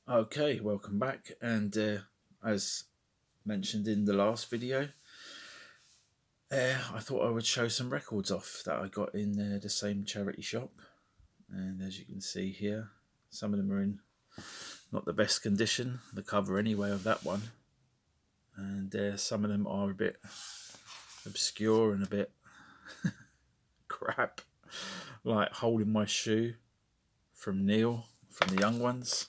Okay, welcome back. And as mentioned in the last video, I thought I would show some records off that I got in the same charity shop. And as you can see here, some of them are in not the best condition, the cover anyway of that one. And some of them are a bit obscure and a bit crap, like Holding My Shoe from Neil from the Young Ones.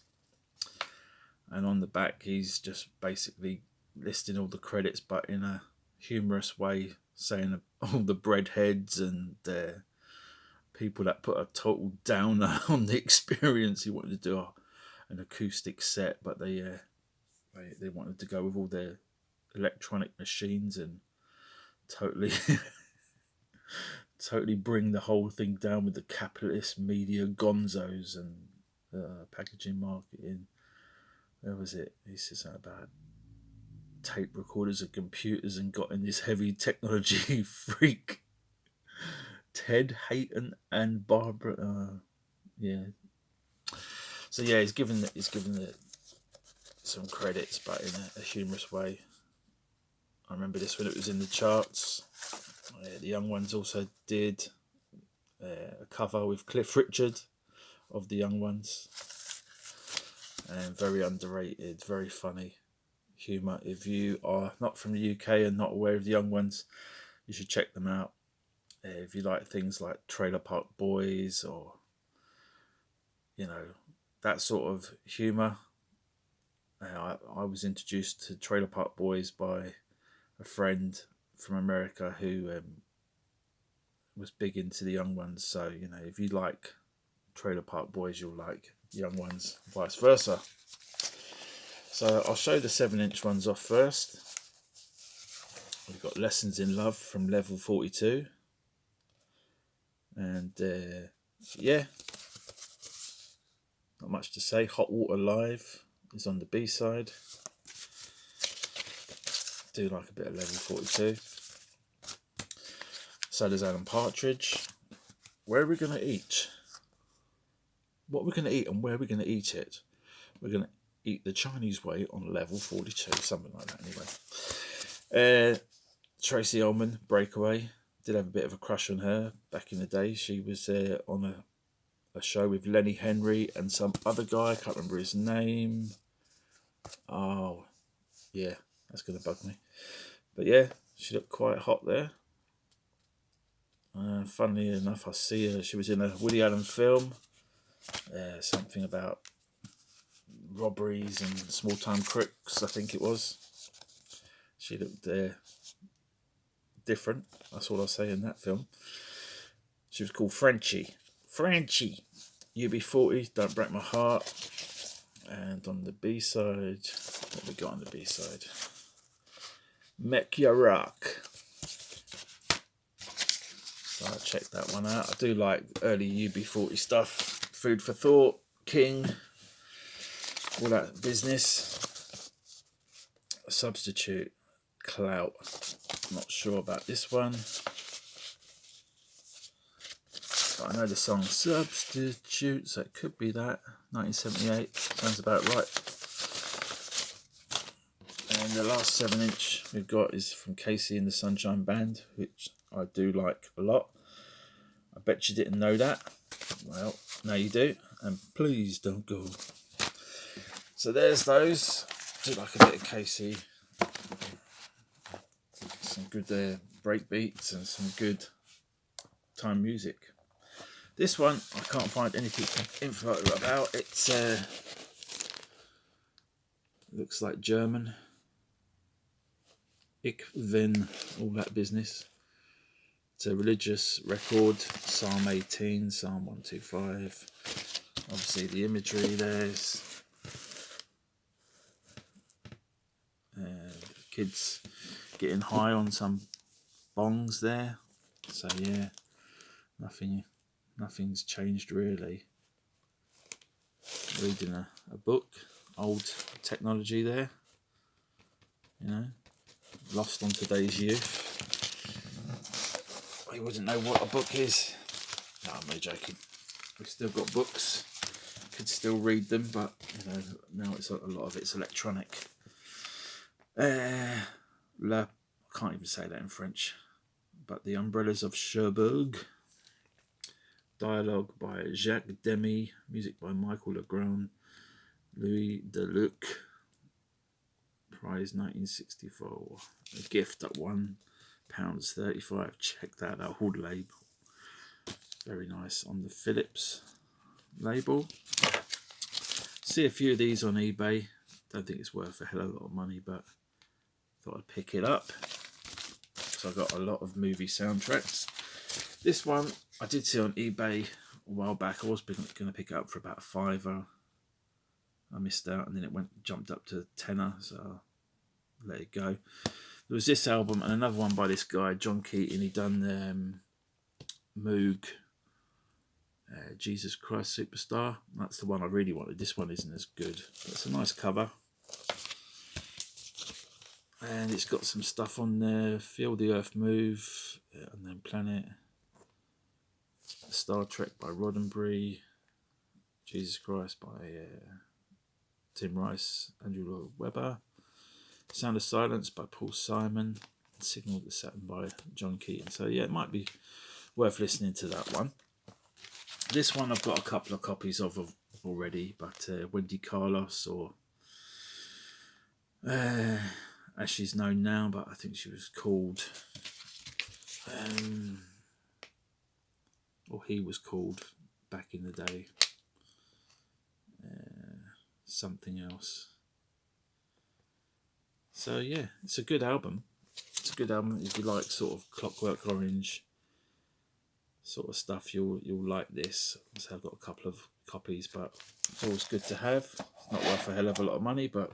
And on the back, he's just basically listing all the credits, but in a humorous way, saying all the breadheads and people that put a total downer on the experience. He wanted to do an acoustic set, but they wanted to go with all their electronic machines and totally totally bring the whole thing down with the capitalist media gonzos and packaging marketing. Where was it? He says something about tape recorders and computers and got in this heavy technology freak Ted Hayton and Barbara. Yeah. So yeah, he's given some credits, but in a humorous way. I remember this when it was in the charts. The Young Ones also did a cover with Cliff Richard of the Young Ones, and very underrated, very funny humour. If you are not from the UK and not aware of the Young Ones, you should check them out. If you like things like Trailer Park Boys or that sort of humour. I was introduced to Trailer Park Boys by a friend from America who was big into the Young Ones. So if you like Trailer Park Boys, you'll like Young Ones, vice versa. So I'll show the 7-inch ones off first. We've got Lessons in Love from Level 42. And yeah, not much to say. Hot Water Live is on the B side. Do like a bit of Level 42. So does Alan Partridge. Where are we going to eat? What we're going to eat and where we're going to eat it? We're going to eat the Chinese way on Level 42, something like that anyway. Tracy Ullman, Breakaway. Did have a bit of a crush on her back in the day. She was on a show with Lenny Henry and some other guy. I can't remember his name. Oh, yeah, that's going to bug me. But yeah, she looked quite hot there. Funnily enough, I see her. She was in a Woody Allen film. Something about robberies and small-time crooks, I think it was. She looked different. That's all I'll say in that film. She was called Frenchie. Frenchie. UB40, Don't Break My Heart. And on the B side, what we got on the B side? Mek Ya Rock. So I checked that one out. I do like early UB40 stuff. Food for Thought, King, all that business. Substitute, Clout. Not sure about this one. But I know the song Substitute, so it could be that. 1978, sounds about right. And the last 7-inch we've got is from Casey and the Sunshine Band, which I do like a lot. I bet you didn't know that. Well, now you do, and please don't go. So there's those. Do like a bit of Casey. Some good break beats and some good time music. This one I can't find anything info about. It's looks like German. Ich bin, all that business. It's a religious record. Psalm 18, Psalm 125. Obviously the imagery there's kids getting high on some bongs there. So yeah, nothing's changed really. Reading a book, old technology there, lost on today's youth. You wouldn't know what a book is. No, I'm only joking. We've still got books. could still read them, but you know, now it's a lot of it's electronic. I can't even say that in French, but The Umbrellas of Cherbourg. Dialogue by Jacques Demy, music by Michael Legrand, Louis Deluc. Prize 1964. A gift at £1.35. Check that out. Old label. Very nice on the Philips label. See a few of these on eBay. Don't think it's worth a hell of a lot of money, but thought I'd pick it up. So I got a lot of movie soundtracks. This one I did see on eBay a while back. I was going to pick it up for about £5. I missed out, and then it jumped up to £10, so I let it go. There was this album and another one by this guy, John Keating. He done Moog, Jesus Christ Superstar. That's the one I really wanted. This one isn't as good, but it's a nice cover. And it's got some stuff on there. Feel the Earth Move, and then Planet. Star Trek by Roddenberry. Jesus Christ by Tim Rice, Andrew Lloyd Webber. Sound of Silence by Paul Simon. Signal to Saturn by John Keating. So yeah, it might be worth listening to that one. This one I've got a couple of copies of already, but Wendy Carlos, or as she's known now, but I think she was called, or he was called back in the day, something else. So yeah, it's a good album. It's a good album. If you like sort of Clockwork Orange sort of stuff, you'll like this. So I've got a couple of copies, but it's always good to have. It's not worth a hell of a lot of money, but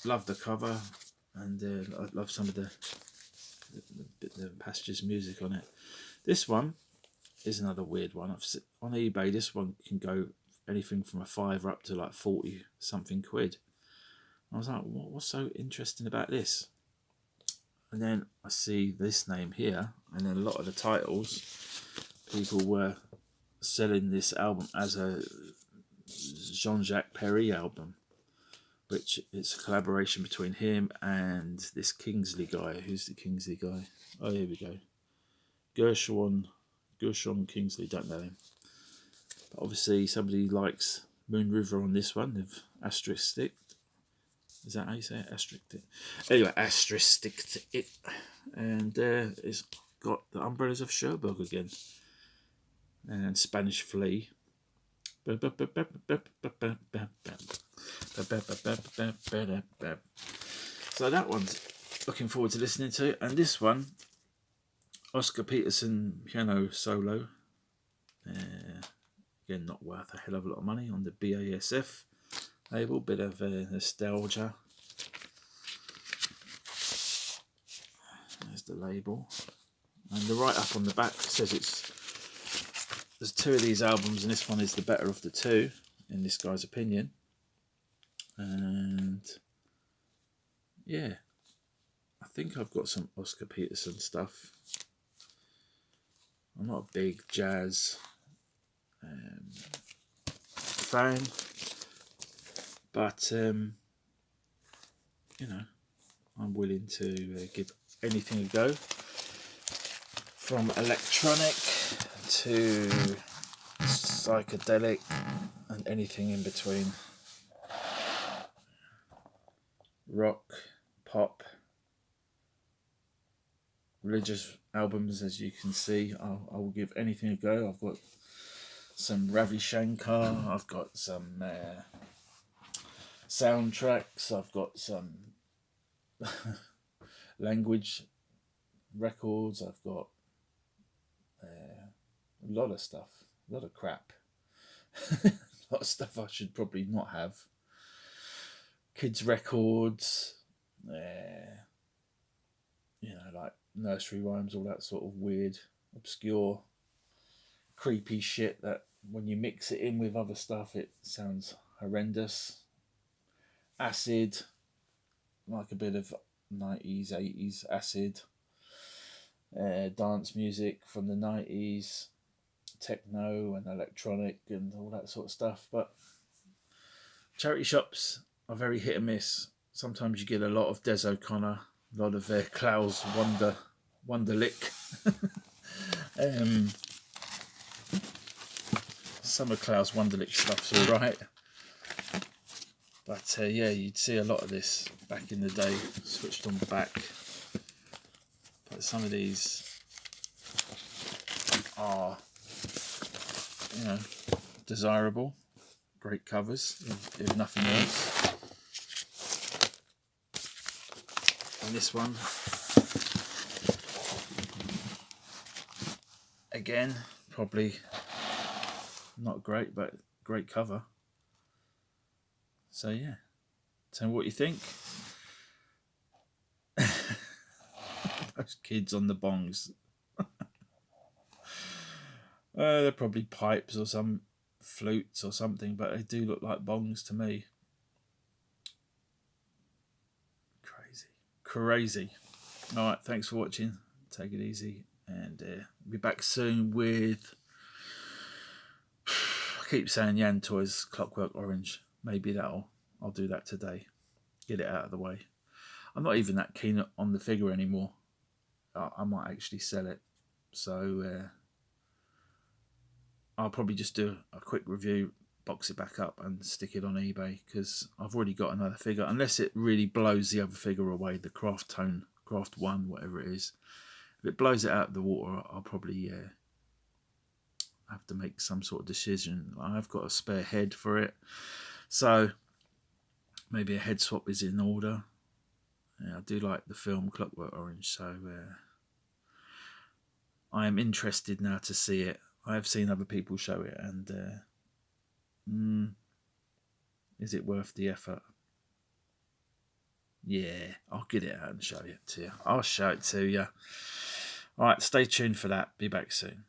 love the cover, and I love some of the Passages music on it. This one is another weird one. On eBay, this one can go anything from a £5 up to like 40 something quid. I was like, what's so interesting about this? And then I see this name here, and then a lot of the titles, people were selling this album as a Jean-Jacques Perrey album, which is a collaboration between him and this Kingsley guy. Who's the Kingsley guy? Oh, here we go. Gershon Kingsley, don't know him. But obviously somebody likes Moon River on this one, with asterisk it. Is that how you say it? Asterisk it. Anyway, asterisk it. And it's got the Umbrellas of Cherbourg again. And Spanish Flea. So that one's looking forward to listening to. And this one, Oscar Peterson piano solo. Again, not worth a hell of a lot of money on the BASF label. Bit of nostalgia. There's the label. And the write-up on the back says there's two of these albums, and this one is the better of the two, in this guy's opinion. And yeah, I think I've got some Oscar Peterson stuff. I'm not a big jazz fan, but you know, I'm willing to give anything a go, from electronic to psychedelic and anything in between. Rock, pop, religious albums, as you can see. I will give anything a go. I've got some Ravi Shankar, I've got some soundtracks, I've got some language records, I've got a lot of stuff, a lot of crap, a lot of stuff I should probably not have. Kids records, you know, like nursery rhymes, all that sort of weird, obscure, creepy shit that when you mix it in with other stuff, it sounds horrendous. Acid, like a bit of 90s, 80s acid. Dance music from the 90s. techno and electronic and all that sort of stuff. But charity shops are very hit and miss. Sometimes you get a lot of Des O'Connor, a lot of Klaus Wunderlich. Some of Klaus Wunderlich stuff's all right. But yeah, you'd see a lot of this back in the day, switched on back. But some of these are, you know, desirable. Great covers, if nothing else. And this one, again, probably not great, but great cover. So yeah, tell me what you think. Those kids on the bongs. They're probably pipes or some flutes or something, but they do look like bongs to me. Crazy. All right, thanks for watching. Take it easy, and be back soon with, I keep saying Yan Toys Clockwork Orange. Maybe I'll do that today. Get it out of the way. I'm not even that keen on the figure anymore. I might actually sell it. So I'll probably just do a quick review, box it back up and stick it on eBay, because I've already got another figure. Unless it really blows the other figure away, the Craft 1, whatever it is. If it blows it out of the water, I'll probably have to make some sort of decision. I've got a spare head for it, so maybe a head swap is in order. Yeah, I do like the film Clockwork Orange, so I am interested now to see it. I have seen other people show it, and is it worth the effort? Yeah, I'll get it out and show it to you. I'll show it to you. All right, stay tuned for that. Be back soon.